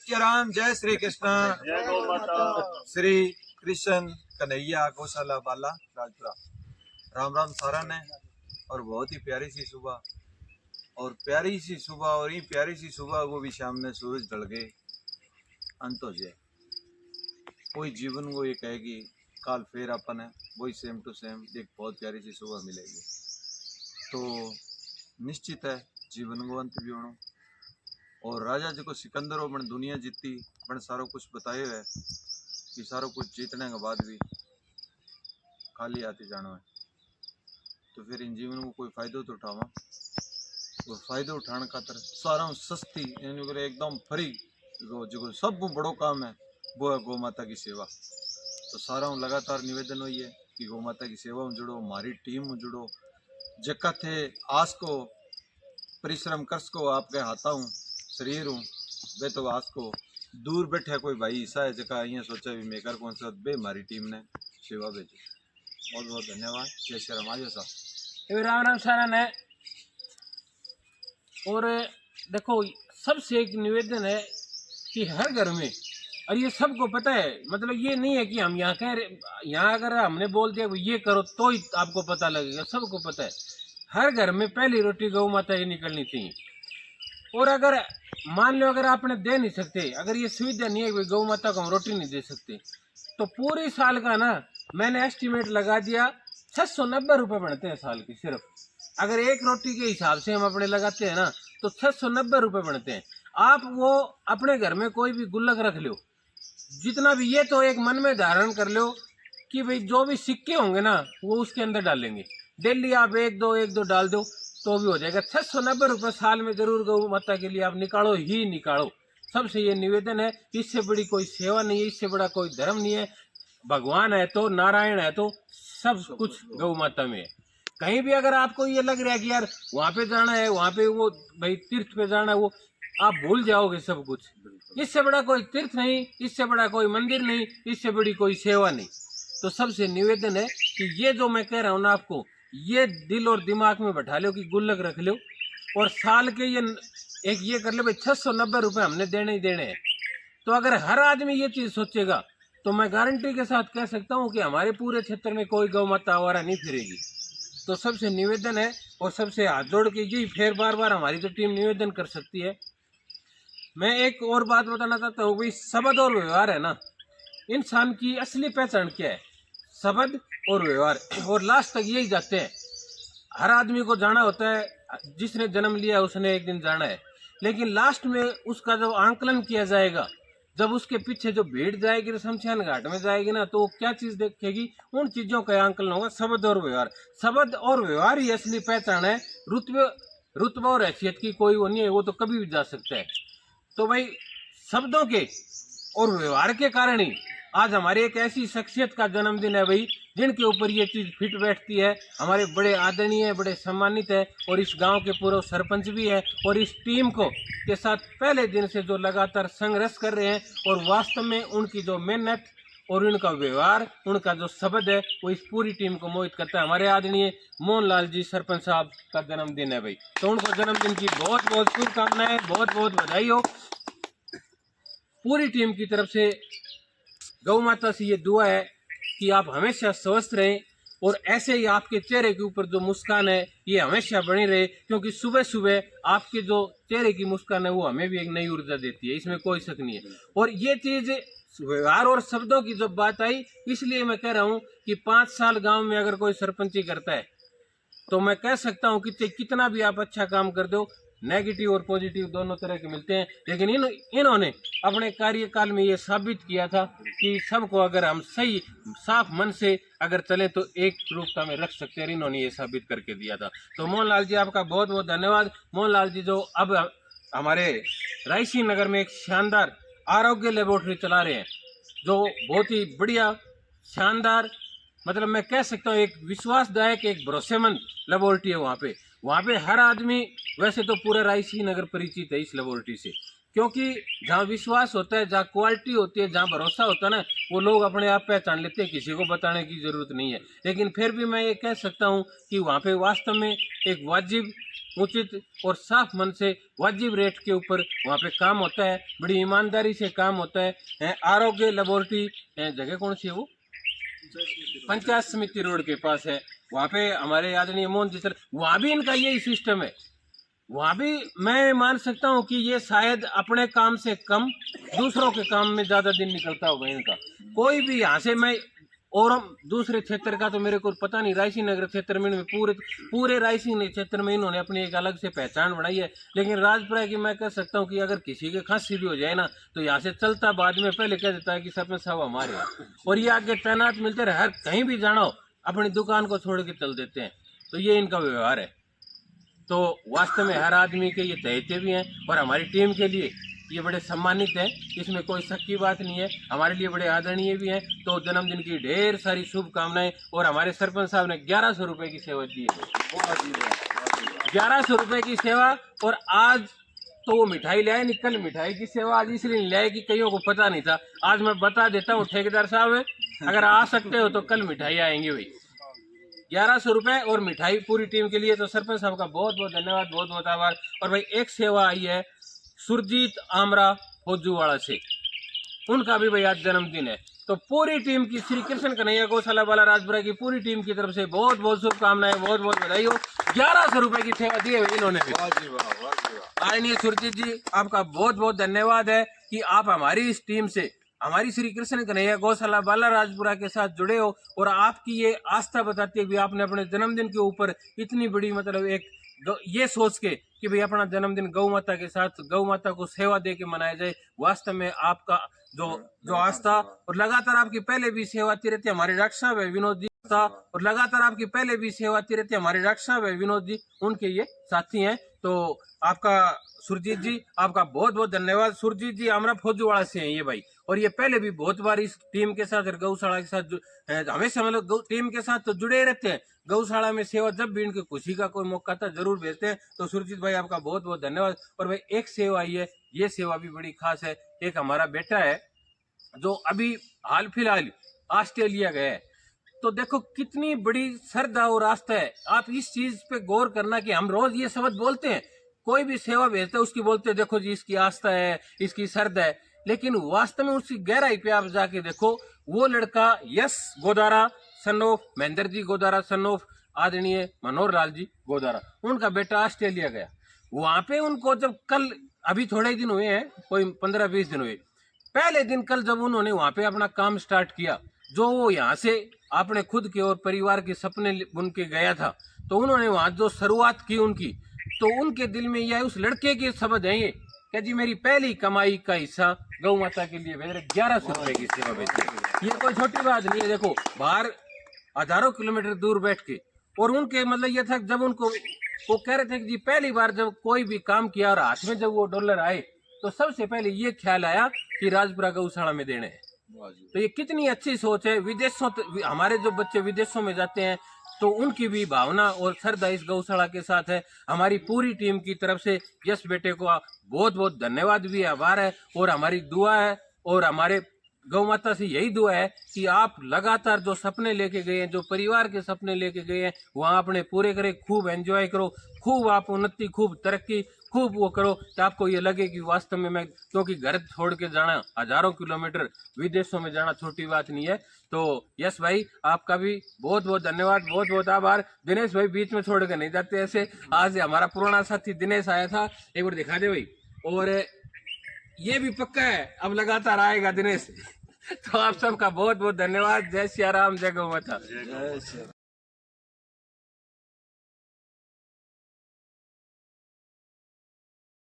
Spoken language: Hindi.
सिया राम, जय श्री कृष्ण। जय गौ माता। श्री कृष्ण कन्हैया गौशाला बाला राजपुरा। राम राम सारा ने। और बहुत ही प्यारी सी सुबह, और प्यारी सी सुबह, और ये प्यारी सी सुबह वो भी शाम ने सूरज ढल गए अंत हो जाए। कोई जीवन को ये कहेगी काल फिर अपन है वही सेम टू सेम एक बहुत प्यारी सी सुबह मिलेगी। तो निश्चित है जीवन को अंत भी होना। और राजा जी को सिकंदर बन दुनिया जीती बन सारो कुछ बताए है कि सारो कुछ जीतने के बाद भी खाली आती जाना है। तो फिर इन जीवन को कोई फायदा तो उठावा, और फायदो उठाने खातर सारा सस्ती यानी एकदम फ्री जो सब बड़ो काम है वो है गौ माता की सेवा। तो सारा लगातार निवेदन हुई है कि गौ माता की सेवा में जुड़ो, हमारी टीम में जुड़ो। जक्का थे आस को परिश्रम कर्स को आपके हाथा हूँ शरीर हूँ वे तो आस को दूर बैठे कोई भाई ऐसा है जगह यहाँ सोचा भी मेकर कौन सा बे हमारी टीम ने सेवा भेजी। बहुत बहुत धन्यवाद। जय श्री राम। आज साहब राम राम सारा ने। और देखो सबसे एक निवेदन है कि हर घर में, और ये सबको पता है, मतलब ये नहीं है कि हम यहाँ कह रहे, यहाँ अगर हमने बोल दिया ये करो तो ही आपको पता लगेगा, सबको पता है हर घर में पहली रोटी गौ माता की निकलनी चाहिए। और अगर मान लो अगर आपने दे नहीं सकते, अगर ये सुविधा नहीं है कि गौ माता को हम रोटी नहीं दे सकते, तो पूरी साल का ना मैंने एस्टिमेट लगा दिया 690 रुपये बनते हैं साल की। सिर्फ अगर एक रोटी के हिसाब से हम अपने लगाते हैं ना तो 690 रुपये बनते हैं। आप वो अपने घर में कोई भी गुल्लक रख लो, जितना भी, ये तो एक मन में धारण कर लो कि भाई जो भी सिक्के होंगे ना वो उसके अंदर डालेंगे। डेली आप एक दो डाल दो तो भी हो जाएगा। 690 रुपये साल में जरूर गौ माता के लिए आप निकालो ही निकालो। सबसे ये निवेदन है, इससे बड़ी कोई सेवा नहीं है, इससे बड़ा कोई धर्म नहीं है। भगवान है तो नारायण है तो सब कुछ गौ माता में है। कहीं भी अगर आपको ये लग रहा है कि यार वहाँ पे जाना है, वहाँ पे वो भाई तीर्थ पे जाना है, वो आप भूल जाओगे सब कुछ। इससे बड़ा कोई तीर्थ नहीं, इससे बड़ा कोई मंदिर नहीं, इससे बड़ी कोई सेवा नहीं। तो सबसे निवेदन है कि ये जो मैं कह रहा हूँ ना आपको, ये दिल और दिमाग में बैठा लो कि गुल्लक रख लो, और साल के ये कर लो भाई 690 रुपये हमने देने ही देने हैं। तो अगर हर आदमी ये चीज़ सोचेगा तो मैं गारंटी के साथ कह सकता हूँ कि हमारे पूरे क्षेत्र में कोई गौ माता आवारा नहीं फिरेगी। तो सबसे निवेदन है, और सबसे हाथ जोड़ के यही फिर बार बार हमारी तो टीम निवेदन कर सकती है। मैं एक और बात बताना चाहता हूँ भाई, शब्द और व्यवहार है ना, इंसान की असली पहचान क्या है, शब्द और व्यवहार, और लास्ट तक यही जाते हैं। हर आदमी को जाना होता है, जिसने जन्म लिया उसने एक दिन जाना है, लेकिन लास्ट में उसका जब आंकलन किया जाएगा, जब उसके पीछे जो भीड़ जाएगी शमशान घाट में जाएगी ना, तो वो क्या चीज देखेगी, उन चीजों का आंकलन होगा शब्द और व्यवहार। शब्द और व्यवहार ही असली पहचान है। रुतबा और हैसियत की कोई वो नहीं है, वो तो कभी भी जा सकता है। तो भाई शब्दों के और व्यवहार के कारण ही आज हमारी एक ऐसी शख्सियत का जन्मदिन है भाई, जिनके ऊपर ये चीज फिट बैठती है। हमारे बड़े आदरणीय है, बड़े सम्मानित है, और इस गांव के पूर्व सरपंच भी है, और इस टीम को के साथ पहले दिन से जो लगातार संघर्ष कर रहे हैं, और वास्तव में उनकी जो मेहनत और उनका व्यवहार, उनका जो शब्द है, वो इस पूरी टीम को मोहित करता है। हमारे आदरणीय मोहनलाल जी सरपंच साहब का जन्मदिन है भाई, तो उनको जन्मदिन की बहुत बहुत शुभकामनाएं, बहुत बहुत बधाई हो। पूरी टीम की तरफ से गौ माता से ये दुआ है कि आप हमेशा स्वस्थ रहें, और ऐसे ही आपके चेहरे के ऊपर जो मुस्कान है ये हमेशा बनी रहे, क्योंकि सुबह सुबह आपके जो चेहरे की मुस्कान है वो हमें भी एक नई ऊर्जा देती है, इसमें कोई शक नहीं है। और ये चीज व्यवहार और शब्दों की जब बात आई, इसलिए मैं कह रहा हूँ कि 5 साल गांव में अगर कोई सरपंची करता है तो मैं कह सकता हूँ कि कितना भी आप अच्छा काम कर दो, नेगेटिव और पॉजिटिव दोनों तरह के मिलते हैं, लेकिन इन्होंने अपने कार्यकाल में ये साबित किया था कि सबको अगर हम सही साफ मन से अगर चले तो एक रूपता में रख सकते हैं। इन्होंने ये साबित करके दिया था। तो मोहनलाल जी आपका बहुत बहुत धन्यवाद। मोहनलाल जी जो अब हमारे रायसी नगर में एक शानदार आरोग्य लेबोरेटरी चला रहे हैं, जो बहुत ही बढ़िया शानदार, मतलब मैं कह सकता हूँ एक विश्वासदायक, एक भरोसेमंद लेबोरेटरी है। वहाँ पे हर आदमी, वैसे तो पूरा रायसी नगर परिचित है इस लेबोरेटरी से, क्योंकि जहाँ विश्वास होता है, जहाँ क्वालिटी होती है, जहाँ भरोसा होता है ना, वो लोग अपने आप पहचान लेते हैं, किसी को बताने की जरूरत नहीं है। लेकिन फिर भी मैं ये कह सकता हूँ कि वहाँ पे वास्तव में एक वाजिब, उचित और साफ मन से वाजिब रेट के ऊपर वहाँ पे काम होता है, बड़ी ईमानदारी से काम होता है। आरोग्य लेबोरेटरी जगह कौन सी है वो, पंचायत समिति रोड के पास है, वहाँ पे हमारे आदरणीय मोहन जी सर, वहाँ भी इनका यही सिस्टम है। वहाँ भी मैं मान सकता हूँ कि ये शायद अपने काम से कम दूसरों के काम में ज्यादा दिन निकलता होगा इनका। कोई भी यहाँ से मैं, और हम दूसरे क्षेत्र का तो मेरे को पता नहीं, रायसी नगर क्षेत्र में पूरे रायसी क्षेत्र में इन्होंने अपनी एक अलग से पहचान बनाई है। लेकिन राजपुरा की मैं कह सकता हूँ कि अगर किसी के खांसी भी हो जाए ना, तो यहाँ से चलता बाद में पहले कह देता है कि सरपंच साहब हमारे हैं, और ये आगे तैनात मिलते रहे, हर कहीं भी जाना हो अपनी दुकान को छोड़ के चल देते हैं। तो ये इनका व्यवहार है। तो वास्तव में हर आदमी के ये चहेते भी हैं, और हमारी टीम के लिए ये बड़े सम्मानित हैं, इसमें कोई शक की बात नहीं है, हमारे लिए बड़े आदरणीय भी हैं। तो जन्मदिन की ढेर सारी शुभकामनाएं। और हमारे सरपंच साहब ने 1100 रुपए की सेवा दी है, 1100 रुपए की सेवा। और आज तो वो मिठाई ले आए नहीं, कल मिठाई की सेवा आज इसलिए नहीं लाए कि कईयों को पता नहीं था। आज मैं बता देता हूँ ठेकेदार साहब, अगर आ सकते हो तो कल मिठाई आएंगी भाई, 1100 रुपए और मिठाई पूरी टीम के लिए। तो सरपंच साहब का बहुत बहुत धन्यवाद, बहुत बहुत आभार। और भाई एक सेवा आई है सुरजीत आमरा फौजूवाड़ा से, उनका भी भाई आज जन्मदिन है। तो पूरी टीम की, श्री कृष्ण कन्हैया गौशाला बाला राजपुरा की पूरी टीम की तरफ से बहुत बहुत शुभकामनाएं, बहुत बहुत बधाई हो। 1100 रुपए की सेवा दी है इन्होंने भी। आदरणीय सुरजीत जी, आपका बहुत बहुत धन्यवाद है कि आप हमारी इस टीम से, हमारी श्री कृष्ण कन्हैया गौशाला बाला राजपुरा के साथ जुड़े हो, और आपकी ये आस्था बताते हुए आपने अपने जन्मदिन के ऊपर इतनी बड़ी मतलब एक ये सोच के कि भाई अपना जन्मदिन गौ माता के साथ, गौ माता को सेवा दे के मनाया जाए। वास्तव में आपका जो आस्था, और लगातार आपकी पहले भी सेवा आती रहती है। हमारे डॉक्टर साहब है विनोद जी, और लगातार आपकी पहले भी सेवा आती रहती है। हमारे डॉक्टर साहब है विनोद जी, उनके ये साथी हैं। तो आपका सुरजीत जी, आपका बहुत बहुत धन्यवाद। सुरजीत जी आमरा फौजूवाड़ा से हैं ये भाई, और ये पहले भी बहुत बार इस टीम के साथ और गौशाला के साथ हमेशा मतलब टीम के साथ तो जुड़े रहते हैं। गौशाला में सेवा जब भी इनकी खुशी का कोई मौका था जरूर भेजते हैं। तो सुरजीत भाई आपका बहुत बहुत धन्यवाद। और भाई एक सेवा आई है, ये सेवा भी बड़ी खास है। एक हमारा बेटा है जो अभी हाल फिलहाल ऑस्ट्रेलिया गया है। तो देखो कितनी बड़ी श्रद्धा और आस्था है। आप इस चीज पे गौर करना कि हम रोज ये शब्द बोलते हैं, कोई भी सेवा भेजते हैं उसकी बोलते हैं देखो जी इसकी आस्था है, इसकी श्रद्धा है, लेकिन वास्तव में उसकी गहराई पे आप जाके देखो। वो लड़का Yash Godara son of Mahendra ji Godara, son of आदरणीय मनोहर लाल जी गोदारा, उनका बेटा ऑस्ट्रेलिया गया। वहां पे उनको जब कल, अभी थोड़े दिन हुए हैं, कोई 15-20 दिन हुए, पहले दिन कल जब उन्होंने वहां पे अपना काम स्टार्ट किया, जो वो यहाँ से अपने खुद के और परिवार के सपने बुन के गया था, तो उन्होंने वहां जो शुरुआत की उनकी, तो उनके दिल में यह उस लड़के के शब्द है ये कि जी मेरी पहली कमाई का हिस्सा गौ माता के लिए भेज रहे, 1100 रुपए की सेवा भेजी। ये कोई छोटी बात नहीं है। देखो बाहर हजारों किलोमीटर दूर बैठ के, और उनके मतलब ये था जब उनको वो कह रहे थे कि जी पहली बार जब कोई भी काम किया और हाथ में जब वो डॉलर आए, तो सबसे पहले ये ख्याल आया कि राजपुरा गौशाला में देने हैं। तो ये कितनी अच्छी सोच है। विदेशों, हमारे जो बच्चे विदेशों में जाते हैं, तो उनकी भी भावना और श्रद्धा इस गौशाला के साथ है। हमारी पूरी टीम की तरफ से यश बेटे को बहुत बहुत धन्यवाद भी, आभार है, और हमारी दुआ है, और हमारे गौ माता से यही दुआ है कि आप लगातार जो सपने लेके गए हैं, जो परिवार के सपने लेके गए हैं, वहाँ अपने पूरे करें, खूब एंजॉय करो, खूब आप उन्नति, खूब तरक्की, खूब वो करो, तो आपको ये लगे कि वास्तव में मैं, क्योंकि घर छोड़ के जाना, हजारों किलोमीटर विदेशों में जाना छोटी बात नहीं है। तो यश भाई आपका भी बहुत बहुत धन्यवाद, बहुत बहुत आभार। दिनेश भाई बीच में छोड़ के नहीं जाते ऐसे। आज हमारा पुराना साथी दिनेश आया था, एक बार दिखा दे भाई, और ये भी पक्का है अब लगातार आएगा दिनेश। तो आप सबका बहुत बहुत धन्यवाद। जय सिया राम, जय गौ माता।